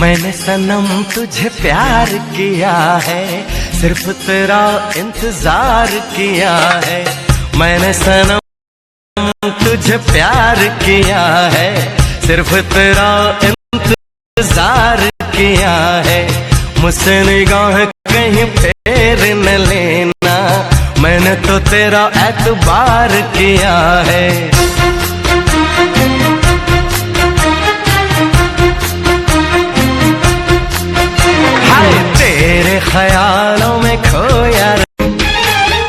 मैंने सनम तुझे प्यार किया है, सिर्फ तेरा इंतजार किया है। मैंने सनम तुझे प्यार किया है, सिर्फ तेरा इंतजार किया है। मुझसे निगाह कहीं फेर न लेना, मैंने तो तेरा एतबार किया है।